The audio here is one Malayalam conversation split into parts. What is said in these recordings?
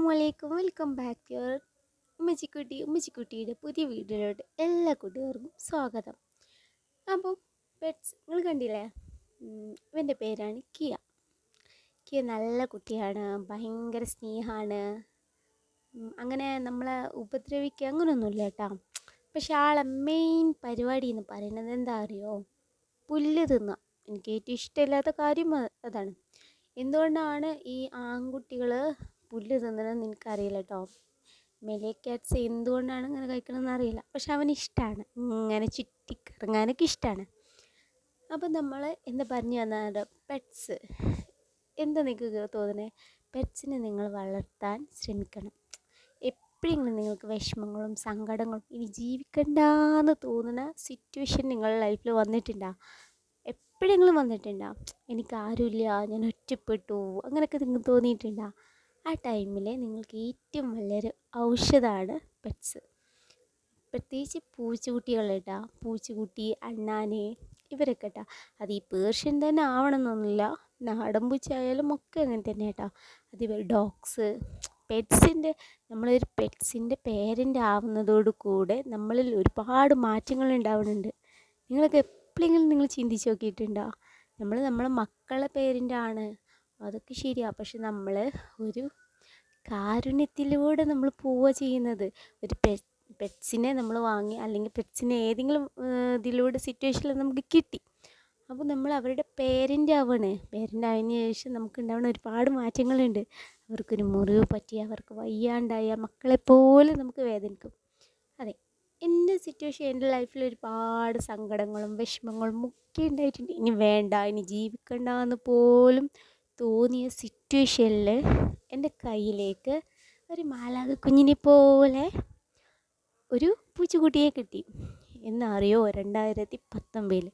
അസ്സലാമലൈക്കും, വെൽക്കം ബാക്ക് ടു യുവർ ഉമ്മച്ചിക്കുട്ടിയുടെ പുതിയ വീഡിയോയിലോട്ട് എല്ലാ കൂട്ടുകാർക്കും സ്വാഗതം. അപ്പം പെറ്റ്സ് നിങ്ങൾ കണ്ടില്ലേ, ഇവൻ്റെ പേരാണ് കിയ. കിയ നല്ല കുട്ടിയാണ്, ഭയങ്കര സ്നേഹമാണ്. അങ്ങനെ നമ്മളെ ഉപദ്രവിക്കുക അങ്ങനെയൊന്നുമില്ല കേട്ടോ. പക്ഷെ ആളെ മെയിൻ പരിപാടി എന്ന് പറയുന്നത് എന്താ അറിയോ, പുല്ല് തിന്നുക. എനിക്ക് ഏറ്റവും ഇഷ്ടമില്ലാത്ത കാര്യം അതാണ്. എന്തുകൊണ്ടാണ് ഈ ആൺകുട്ടികൾ പുല്ല് തിന്നണമെന്ന് എനിക്കറിയില്ല കേട്ടോ. മെലേ ക്യാറ്റ്സ് എന്തുകൊണ്ടാണ് ഇങ്ങനെ കഴിക്കണമെന്ന് അറിയില്ല. പക്ഷെ അവന് ഇഷ്ടമാണ്, ഇങ്ങനെ ചുറ്റിക്കറങ്ങാനൊക്കെ ഇഷ്ടമാണ്. അപ്പം നമ്മൾ എന്താ പറഞ്ഞു തന്നാൽ, പെറ്റ്സ് എന്താ നിങ്ങൾക്ക് തോന്നുന്നത്, പെറ്റ്സിനെ നിങ്ങൾ വളർത്താൻ ശ്രമിക്കണം. എപ്പോഴെങ്കിലും നിങ്ങൾക്ക് വിഷമങ്ങളും സങ്കടങ്ങളും ഇനി ജീവിക്കണ്ടെന്ന് തോന്നുന്ന സിറ്റുവേഷൻ നിങ്ങളുടെ ലൈഫിൽ വന്നിട്ടുണ്ടോ? എപ്പോഴെങ്കിലും വന്നിട്ടുണ്ടോ? എനിക്ക് ആരുമില്ല, ഞാൻ ഒറ്റപ്പെട്ടു, അങ്ങനെയൊക്കെ നിങ്ങൾക്ക് തോന്നിയിട്ടുണ്ടോ? ആ ടൈമിൽ നിങ്ങൾക്ക് ഏറ്റവും വലിയൊരു ഔഷധമാണ് പെറ്റ്സ്. പ്രത്യേകിച്ച് പൂച്ചക്കുട്ടികൾ കേട്ടോ. പൂച്ചക്കുട്ടി, അണ്ണാന്, ഇവരൊക്കെ കേട്ടോ. അത് ഈ പേർഷ്യൻ തന്നെ ആവണമെന്നൊന്നുമില്ല, നാടൻ പൂച്ച ആയാലും ഒക്കെ അങ്ങനെ തന്നെ കേട്ടോ. അതേപോലെ ഡോഗ്സ്, പെറ്റ്സിൻ്റെ നമ്മളൊരു പെറ്റ്സിൻ്റെ പേരൻ്റ് ആവുന്നതോടു കൂടെ നമ്മളിൽ ഒരുപാട് മാറ്റങ്ങൾ ഉണ്ടാവുന്നുണ്ട്. നിങ്ങൾക്ക് എപ്പോഴെങ്കിലും നിങ്ങൾ ചിന്തിച്ച് നോക്കിയിട്ടുണ്ടോ? നമ്മളെ മക്കളെ പേരൻ്റ് ആണ്, അതൊക്കെ ശരിയാണ്. പക്ഷെ നമ്മൾ ഒരു കാരുണ്യത്തിലൂടെ നമ്മൾ പോവുക ചെയ്യുന്നത്. ഒരു പെറ്റ്സിനെ നമ്മൾ വാങ്ങി, അല്ലെങ്കിൽ പെറ്റ്സിനെ ഏതെങ്കിലും ഇതിലൂടെ സിറ്റുവേഷനിൽ നമുക്ക് കിട്ടി, അപ്പോൾ നമ്മൾ അവരുടെ പേരൻ്റ് ആവുകയാണ്. പേരൻ്റ് ആയതിനു ശേഷം നമുക്കുണ്ടാവുന്ന ഒരുപാട് മാറ്റങ്ങളുണ്ട്. അവർക്കൊരു മുറിവ് പറ്റി, അവർക്ക് വയ്യാണ്ടായ മക്കളെപ്പോലെ നമുക്ക് വേദനിക്കും. അതെ, എൻ്റെ സിറ്റുവേഷൻ, എൻ്റെ ലൈഫിൽ ഒരുപാട് സങ്കടങ്ങളും വിഷമങ്ങളും ഒക്കെ ഉണ്ടായിട്ടുണ്ട്. ഇനി വേണ്ട, ഇനി ജീവിക്കണ്ട എന്ന് പോലും തോന്നിയ സിറ്റുവേഷനിൽ എൻ്റെ കയ്യിലേക്ക് ഒരു മാലാഖ കുഞ്ഞിനെ പോലെ ഒരു പൂച്ചക്കുട്ടിയെ കിട്ടി. എന്നറിയോ, 2019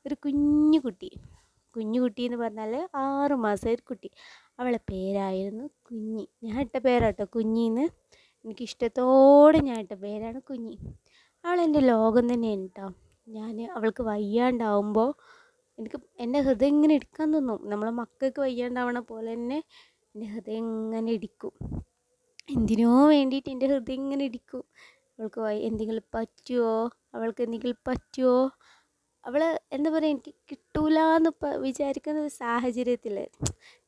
ഒരു കുഞ്ഞു കുട്ടി എന്ന് പറഞ്ഞാൽ 6 മാസം ഒരു കുട്ടി. അവളെ പേരായിരുന്നു കുഞ്ഞി. ഞാൻ ഇട്ട പേരാട്ടോ കുഞ്ഞിന്ന്, എനിക്കിഷ്ടത്തോടെ ഞാൻ ഇട്ട പേരാണ് കുഞ്ഞി. അവളെൻ്റെ ലോകം തന്നെയാണ് കേട്ടോ. അവൾക്ക് വയ്യാണ്ടാവുമ്പോൾ എൻ്റെ ഹൃദയം ഇങ്ങനെ ഇടിക്കാൻ തോന്നും. നമ്മളെ മക്കൾക്ക് വയ്യാണ്ടാവണ പോലെ തന്നെ എൻ്റെ ഹൃദയം ഇങ്ങനെ ഇടിക്കും. എന്തിനോ വേണ്ടിയിട്ട് എൻ്റെ ഹൃദയം ഇങ്ങനെ ഇടിക്കും. അവൾക്ക് എന്തെങ്കിലും പറ്റുമോ, അവൾ എന്താ പറയുക, എനിക്ക് കിട്ടൂല എന്ന് വിചാരിക്കുന്ന ഒരു സാഹചര്യത്തിൽ,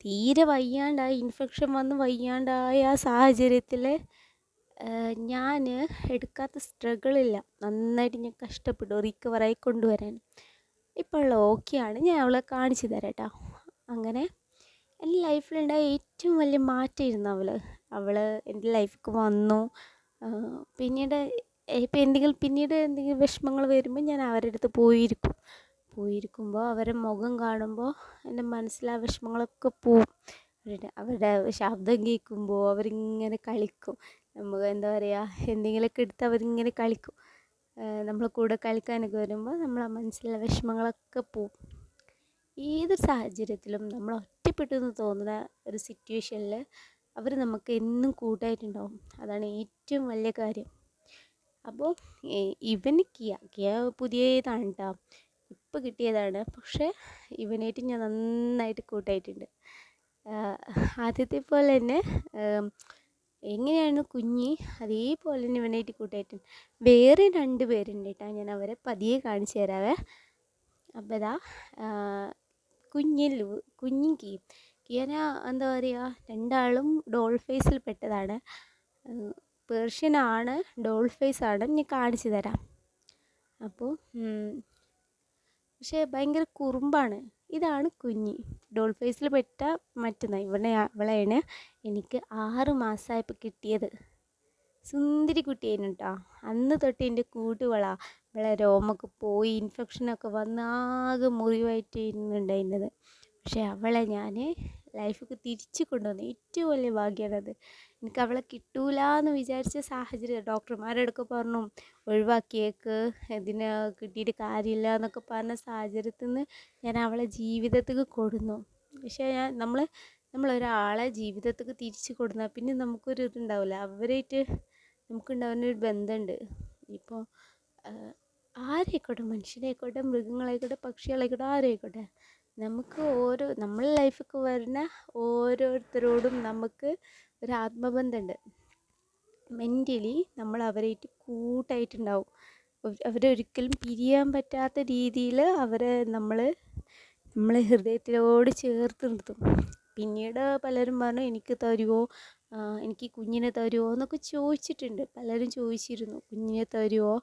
തീരെ വയ്യാണ്ടായി, ഇൻഫെക്ഷൻ വന്ന് വയ്യാണ്ടായ ആ സാഹചര്യത്തിൽ ഞാൻ എടുക്കാത്ത സ്ട്രഗിളില്ല. നന്നായിട്ട് ഞാൻ കഷ്ടപ്പെട്ടു റിക്കവറായി കൊണ്ടുവരാൻ. ഇപ്പോൾ അവൾ ഓക്കെയാണ്, ഞാൻ അവളെ കാണിച്ചു തരാം കേട്ടോ. അങ്ങനെ എൻ്റെ ലൈഫിലുണ്ടായ ഏറ്റവും വലിയ മാറ്റമായിരുന്നു അവൾ എൻ്റെ ലൈഫിലേക്ക് വന്നു. പിന്നീട് എന്തെങ്കിലും വിഷമങ്ങൾ വരുമ്പോൾ ഞാൻ അവരുടെ അടുത്ത് പോയിരിക്കുമ്പോൾ അവരുടെ മുഖം കാണുമ്പോൾ എൻ്റെ മനസ്സിൽ ആ വിഷമങ്ങളൊക്കെ പോവും. അവരുടെ ശബ്ദം കേൾക്കുമ്പോൾ അവരിങ്ങനെ കളിക്കും. നമുക്ക് എന്താ പറയുക, എന്തെങ്കിലുമൊക്കെ എടുത്ത് അവരിങ്ങനെ കളിക്കും. നമ്മളെ കൂടെ കളിക്കാനൊക്കെ വരുമ്പോൾ നമ്മളെ മനസ്സിലെ വിഷമങ്ങളൊക്കെ പോവും. ഏതൊരു സാഹചര്യത്തിലും നമ്മൾ ഒറ്റപ്പെട്ടു എന്ന് തോന്നുന്ന ഒരു സിറ്റുവേഷനിൽ അവർ നമുക്ക് എന്നും കൂട്ടായിട്ടുണ്ടാവും. അതാണ് ഏറ്റവും വലിയ കാര്യം. അപ്പോൾ ഇവന് കിയ പുതിയതാണ് കേട്ടോ, ഇപ്പോൾ കിട്ടിയതാണ്. പക്ഷേ ഇവനായിട്ട് ഞാൻ നന്നായിട്ട് കൂട്ടായിട്ടുണ്ട്. ആദ്യത്തെ പോലെ തന്നെ എങ്ങനെയാണ് കുഞ്ഞി, അതേപോലെ തന്നെ ഇവനായിട്ട് കൂട്ടായിട്ടുണ്ട്. വേറെ 2 പേരുണ്ട് കേട്ടോ, ഞാൻ അവരെ പതിയെ കാണിച്ചു തരാവേ. അപ്പോൾ ഇതാ കുഞ്ഞി കിയന എന്താ പറയുക, രണ്ടാളും ഡോൾ ഫേസിൽ പെട്ടതാണ്. പേർഷ്യനാണ്, ഡോൾ ഫേസ് ആണ്, ഞാൻ കാണിച്ചു തരാം. അപ്പോൾ പക്ഷേ ഭയങ്കര കുറുമ്പാണ്. ഇതാണ് കുഞ്ഞി, ഡോൾ ഫേസിൽ പെട്ട മറ്റൊന്ന്. അവളെയാണ് എനിക്ക് 6 മാസമായപ്പോൾ കിട്ടിയത്. സുന്ദരി കുട്ടിയായിരുന്നു കേട്ടോ. അന്ന് തൊട്ട് എൻ്റെ കൂട്ടുവളാണ്. അവളെ രോമൊക്കെ പോയി, ഇൻഫെക്ഷനൊക്കെ വന്ന് ആകെ മുറിവായിട്ടിരുന്നുണ്ടായിരുന്നത്. പക്ഷേ അവളെ ഞാൻ ലൈഫിലേക്ക് തിരിച്ചു കൊണ്ടുവന്നു. ഏറ്റവും വലിയ ഭാഗ്യമാണത്. എനിക്ക് അവളെ കിട്ടൂല എന്ന് വിചാരിച്ച സാഹചര്യം, ഡോക്ടർമാരോടൊക്കെ പറഞ്ഞു ഒഴിവാക്കിയേക്ക്, ഇതിനെ കിട്ടിയിട്ട് കാര്യമില്ല എന്നൊക്കെ പറഞ്ഞ സാഹചര്യത്തിൽ നിന്ന് ഞാൻ അവളെ ജീവിതത്തിലേക്ക് കൊടുന്നു. പക്ഷേ നമ്മളൊരാളെ ജീവിതത്തിലേക്ക് തിരിച്ചു കൊടുന്നാൽ പിന്നെ നമുക്കൊരു ഇതുണ്ടാവില്ല, അവരായിട്ട് നമുക്കുണ്ടാവുന്നൊരു ബന്ധമുണ്ട്. ഇപ്പോൾ ആരായിക്കോട്ടെ, മനുഷ്യരായിക്കോട്ടെ, മൃഗങ്ങളായിക്കോട്ടെ, പക്ഷികളായിക്കോട്ടെ, ആരായിക്കോട്ടെ, നമുക്ക് നമ്മളെ ലൈഫിലേക്ക് വരുന്ന ഓരോരുത്തരോടും നമുക്ക് ഒരു ആത്മബന്ധമുണ്ട്. മെൻ്റലി നമ്മൾ അവരായിട്ട് കൂട്ടായിട്ടുണ്ടാവും. അവരെ ഒരിക്കലും പിരിയാൻ പറ്റാത്ത രീതിയിൽ അവരെ നമ്മളെ ഹൃദയത്തിലോട് ചേർത്ത് നിർത്തും. പിന്നീട് പലരും പറഞ്ഞു എനിക്ക് തരുമോ, എനിക്ക് കുഞ്ഞിനെ തരുമോ എന്നൊക്കെ ചോദിച്ചിട്ടുണ്ട്. പലരും ചോദിച്ചിരുന്നു, കുഞ്ഞിനെ തരുമോ,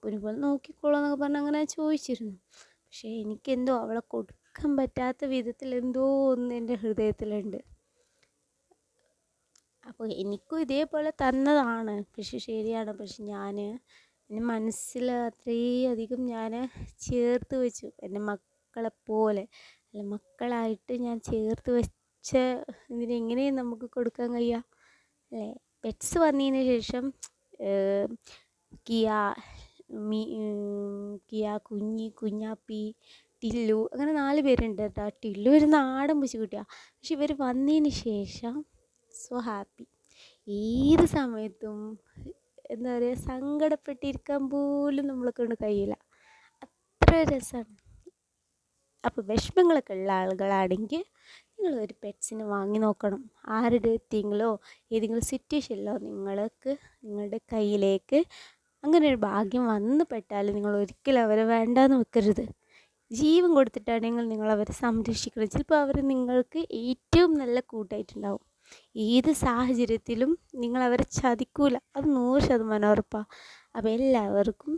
പൊന്നുപോലെ നോക്കിക്കോളൂ എന്നൊക്കെ പറഞ്ഞ് അങ്ങനെ ചോദിച്ചിരുന്നു. പക്ഷേ എനിക്കെന്തോ അവളെ കൊടുക്കാൻ പറ്റാത്ത വിധത്തിൽ എന്തോ ഒന്ന് എൻ്റെ ഹൃദയത്തിലുണ്ട്. അപ്പോൾ എനിക്കും ഇതേപോലെ തന്നതാണ്. പക്ഷെ ശരിയാണ്, പക്ഷെ എൻ്റെ മനസ്സിൽ അത്രയധികം ഞാൻ ചേർത്ത് വെച്ചു. എൻ്റെ മക്കളെപ്പോലെ അല്ല, മക്കളായിട്ട് ഞാൻ ചേർത്ത് വെച്ച ഇതിനെങ്ങനെയും നമുക്ക് കൊടുക്കാൻ കഴിയുക അല്ലേ? പെറ്റ്സ് വന്നതിന് ശേഷം കിയ, കിയ, കുഞ്ഞാപ്പി, ടില്ലു, അങ്ങനെ 4 പേരുണ്ട് കേട്ടോ. ടില്ലു ഒരു നാടൻ പൂച്ചക്കുട്ടിയാണ്. പക്ഷെ ഇവർ വന്നതിന് ശേഷം സോ ഹാപ്പി. ഏത് സമയത്തും എന്താ പറയുക, സങ്കടപ്പെട്ടിരിക്കാൻ പോലും നമ്മളെ കൊണ്ട് കഴിയില്ല, അത്ര രസമാണ്. അപ്പോൾ വിഷമങ്ങളൊക്കെ ഉള്ള ആളുകളാണെങ്കിൽ നിങ്ങൾ ഒരു പെറ്റ്സിനെ വാങ്ങി നോക്കണം. ആരുടെ ഏതെങ്കിലും സിറ്റുവേഷനിലോ നിങ്ങളുടെ കയ്യിലേക്ക് അങ്ങനെ ഒരു ഭാഗ്യം വന്നു പെട്ടാൽ നിങ്ങൾ ഒരിക്കലും അവരെ വേണ്ടാന്ന് വെക്കരുത്. ജീവൻ കൊടുത്തിട്ടാണെങ്കിൽ നിങ്ങൾ അവരെ സംരക്ഷിക്കണം. ചിലപ്പോൾ അവർ നിങ്ങൾക്ക് ഏറ്റവും നല്ല കൂട്ടായിട്ടുണ്ടാവും. ഏത് സാഹചര്യത്തിലും നിങ്ങൾ അവരെ ചതിക്കൂല, അത് 100% ഉറപ്പാണ്. അപ്പോൾ എല്ലാവർക്കും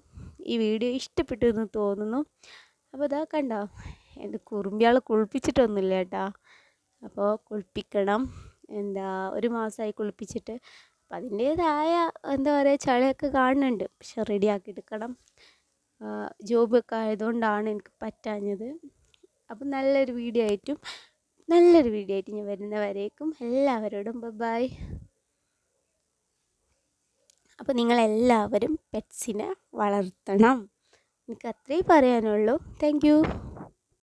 ഈ വീഡിയോ ഇഷ്ടപ്പെട്ടു എന്ന് തോന്നുന്നു. അപ്പോൾ ഇതാ കണ്ടോ, എൻ്റെ കുറുമ്പിയാളെ കുളിപ്പിച്ചിട്ടൊന്നുമില്ല കേട്ടോ. അപ്പോൾ കുളിപ്പിക്കണം. 1 മാസമായി കുളിപ്പിച്ചിട്ട്. അപ്പം അതിൻ്റേതായ എന്താ പറയുക ചളിയൊക്കെ കാണുന്നുണ്ട്. പക്ഷെ റെഡിയാക്കി എടുക്കണം. ജോബൊക്കെ ആയതുകൊണ്ടാണ് എനിക്ക് പറ്റാഞ്ഞത്. അപ്പം നല്ലൊരു വീഡിയോ ആയിട്ട് ഞാൻ വരുന്നവരേക്കും എല്ലാവരോടും ബൈ. അപ്പോൾ നിങ്ങളെല്ലാവരും പെറ്റ്സിനെ വളർത്തണം. എനിക്ക് അത്രേ പറയാനുള്ളൂ. Thank you.